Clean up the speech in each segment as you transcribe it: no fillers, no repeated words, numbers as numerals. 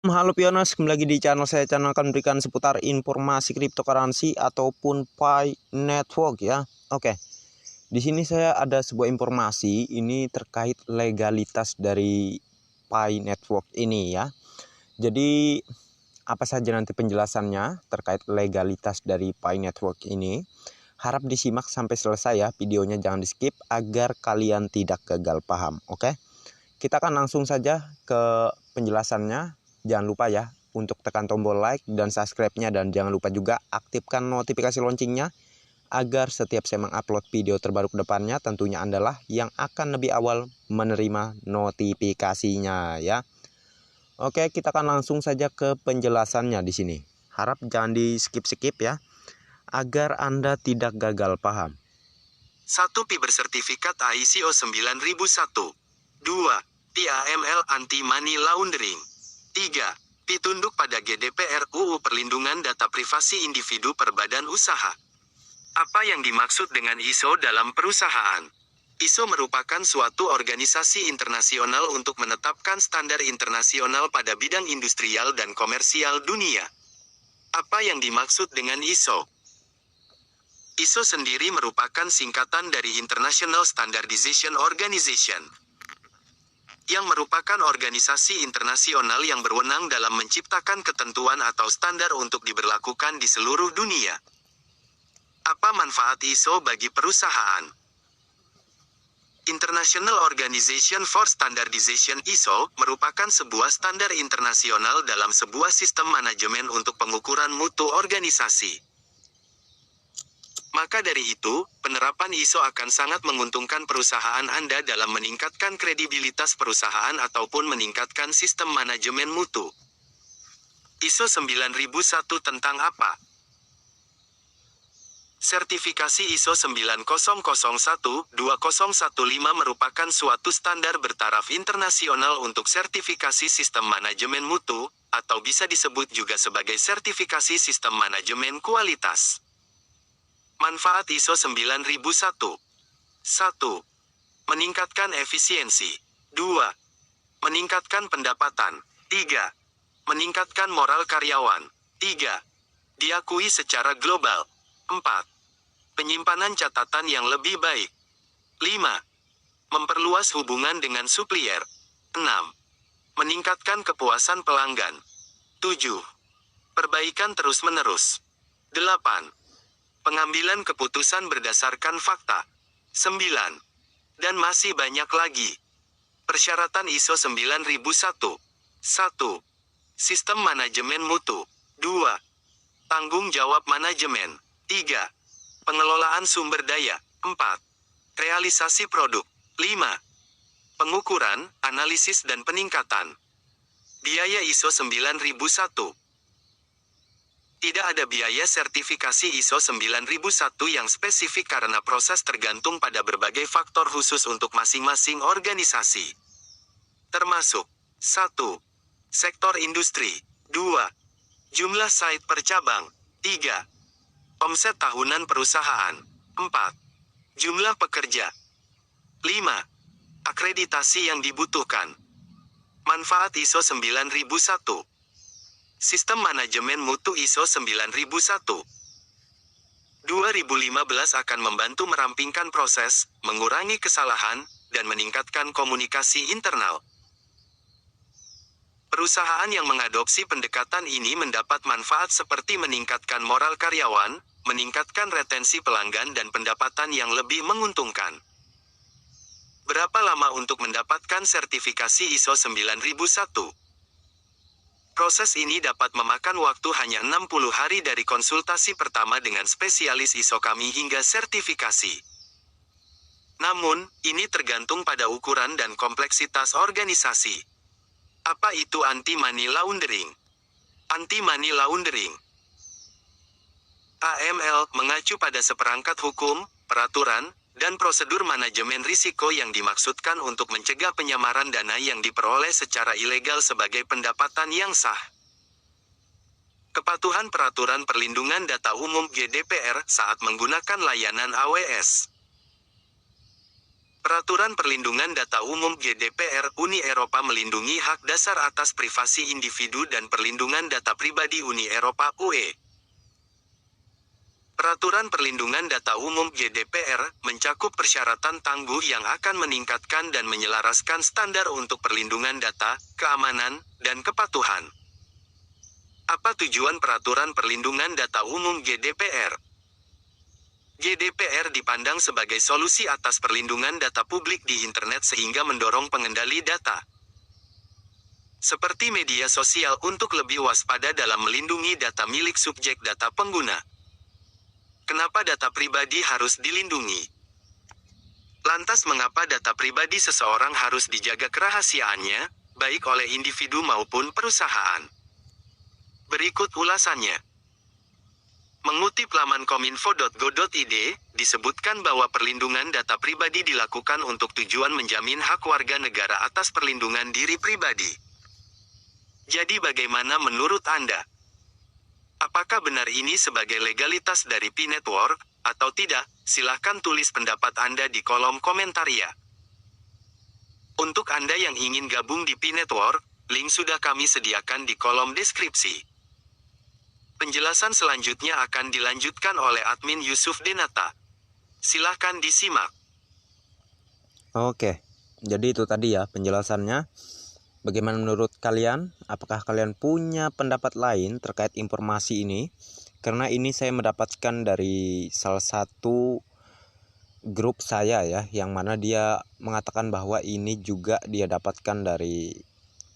Halo Pionas, kembali lagi di channel saya. Channel akan memberikan seputar informasi cryptocurrency ataupun Pi Network ya. Oke, di sini saya ada sebuah informasi ini terkait legalitas dari Pi Network ini ya. Jadi apa saja nanti penjelasannya terkait legalitas dari Pi Network ini? Harap disimak sampai selesai ya videonya, jangan di skip agar kalian tidak gagal paham. Oke, kita akan langsung saja ke penjelasannya. Jangan lupa ya untuk tekan tombol like dan subscribe-nya, dan jangan lupa juga aktifkan notifikasi loncengnya agar setiap saya mengupload video terbaru ke depannya tentunya Anda yang akan lebih awal menerima notifikasinya ya. Oke, kita akan langsung saja ke penjelasannya di sini. Harap jangan di skip-skip ya agar Anda tidak gagal paham. 1. Pi bersertifikat ICO 9001. 2. Pi AML anti-money laundering. 3. Pi tunduk pada GDPR UU Perlindungan Data Privasi Individu per Badan Usaha. Apa yang dimaksud dengan ISO dalam perusahaan? ISO merupakan suatu organisasi internasional untuk menetapkan standar internasional pada bidang industrial dan komersial dunia. Apa yang dimaksud dengan ISO? ISO sendiri merupakan singkatan dari International Standardization Organization, yang merupakan organisasi internasional yang berwenang dalam menciptakan ketentuan atau standar untuk diberlakukan di seluruh dunia. Apa manfaat ISO bagi perusahaan? International Organization for Standardization (ISO) merupakan sebuah standar internasional dalam sebuah sistem manajemen untuk pengukuran mutu organisasi. Maka dari itu, penerapan ISO akan sangat menguntungkan perusahaan Anda dalam meningkatkan kredibilitas perusahaan ataupun meningkatkan sistem manajemen mutu. ISO 9001 tentang apa? Sertifikasi ISO 9001-2015 merupakan suatu standar bertaraf internasional untuk sertifikasi sistem manajemen mutu, atau bisa disebut juga sebagai sertifikasi sistem manajemen kualitas. Manfaat ISO 9001. 1. Meningkatkan efisiensi. 2. Meningkatkan pendapatan. 3. Meningkatkan moral karyawan. 3. Diakui secara global. 4. Penyimpanan catatan yang lebih baik. 5. Memperluas hubungan dengan supplier. 6. Meningkatkan kepuasan pelanggan. 7. Perbaikan terus-menerus. 8. Pengambilan keputusan berdasarkan fakta. 9. Dan masih banyak lagi. Persyaratan ISO 9001. 1. Sistem manajemen mutu. 2. Tanggung jawab manajemen. 3. Pengelolaan sumber daya. 4. Realisasi produk. 5. Pengukuran, analisis dan peningkatan. Biaya ISO 9001. Tidak ada biaya sertifikasi ISO 9001 yang spesifik karena proses tergantung pada berbagai faktor khusus untuk masing-masing organisasi. Termasuk 1. Sektor industri. 2. Jumlah site per cabang. 3. Omset tahunan perusahaan. 4. Jumlah pekerja. 5. Akreditasi yang dibutuhkan. Manfaat ISO 9001. Sistem Manajemen Mutu ISO 9001 2015 akan membantu merampingkan proses, mengurangi kesalahan, dan meningkatkan komunikasi internal. Perusahaan yang mengadopsi pendekatan ini mendapat manfaat seperti meningkatkan moral karyawan, meningkatkan retensi pelanggan dan pendapatan yang lebih menguntungkan. Berapa lama untuk mendapatkan sertifikasi ISO 9001? Proses ini dapat memakan waktu hanya 60 hari dari konsultasi pertama dengan spesialis ISO kami hingga sertifikasi. Namun, ini tergantung pada ukuran dan kompleksitas organisasi. Apa itu anti-money laundering? Anti-money laundering (AML) mengacu pada seperangkat hukum, peraturan, dan prosedur manajemen risiko yang dimaksudkan untuk mencegah penyamaran dana yang diperoleh secara ilegal sebagai pendapatan yang sah. Kepatuhan Peraturan Perlindungan Data Umum (GDPR) saat menggunakan layanan AWS. Peraturan Perlindungan Data Umum GDPR Uni Eropa melindungi hak dasar atas privasi individu dan perlindungan data pribadi Uni Eropa (UE). Peraturan Perlindungan Data Umum GDPR mencakup persyaratan tangguh yang akan meningkatkan dan menyelaraskan standar untuk perlindungan data, keamanan, dan kepatuhan. Apa tujuan Peraturan Perlindungan Data Umum GDPR? GDPR dipandang sebagai solusi atas perlindungan data publik di internet sehingga mendorong pengendali data, seperti media sosial untuk lebih waspada dalam melindungi data milik subjek data pengguna. Kenapa data pribadi harus dilindungi? Lantas mengapa data pribadi seseorang harus dijaga kerahasiaannya, baik oleh individu maupun perusahaan? Berikut ulasannya. Mengutip laman kominfo.go.id, disebutkan bahwa perlindungan data pribadi dilakukan untuk tujuan menjamin hak warga negara atas perlindungan diri pribadi. Jadi bagaimana menurut Anda? Apakah benar ini sebagai legalitas dari P-Network, atau tidak? Silahkan tulis pendapat Anda di kolom komentar ya. Untuk Anda yang ingin gabung di P-Network, link sudah kami sediakan di kolom deskripsi. Penjelasan selanjutnya akan dilanjutkan oleh admin Yusuf Denata. Silahkan disimak. Oke, jadi itu tadi ya penjelasannya. Bagaimana menurut kalian? Apakah kalian punya pendapat lain terkait informasi ini? Karena ini saya mendapatkan dari salah satu grup saya ya, yang mana dia mengatakan bahwa ini juga dia dapatkan dari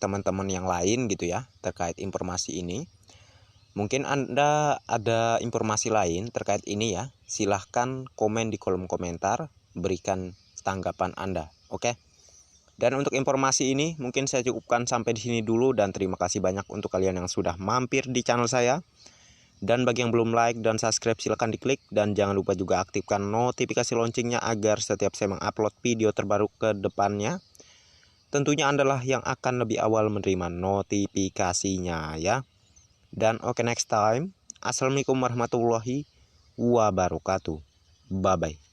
teman-teman yang lain gitu ya, terkait informasi ini. Mungkin Anda ada informasi lain terkait ini ya, silahkan komen di kolom komentar, berikan tanggapan Anda, oke? Dan untuk informasi ini mungkin saya cukupkan sampai di sini dulu, dan terima kasih banyak untuk kalian yang sudah mampir di channel saya. Dan bagi yang belum like dan subscribe silahkan diklik, dan jangan lupa juga aktifkan notifikasi loncengnya agar setiap saya mengupload video terbaru ke depannya, tentunya Anda lah yang akan lebih awal menerima notifikasinya ya. Dan oke, next time. Assalamualaikum warahmatullahi wabarakatuh. Bye bye.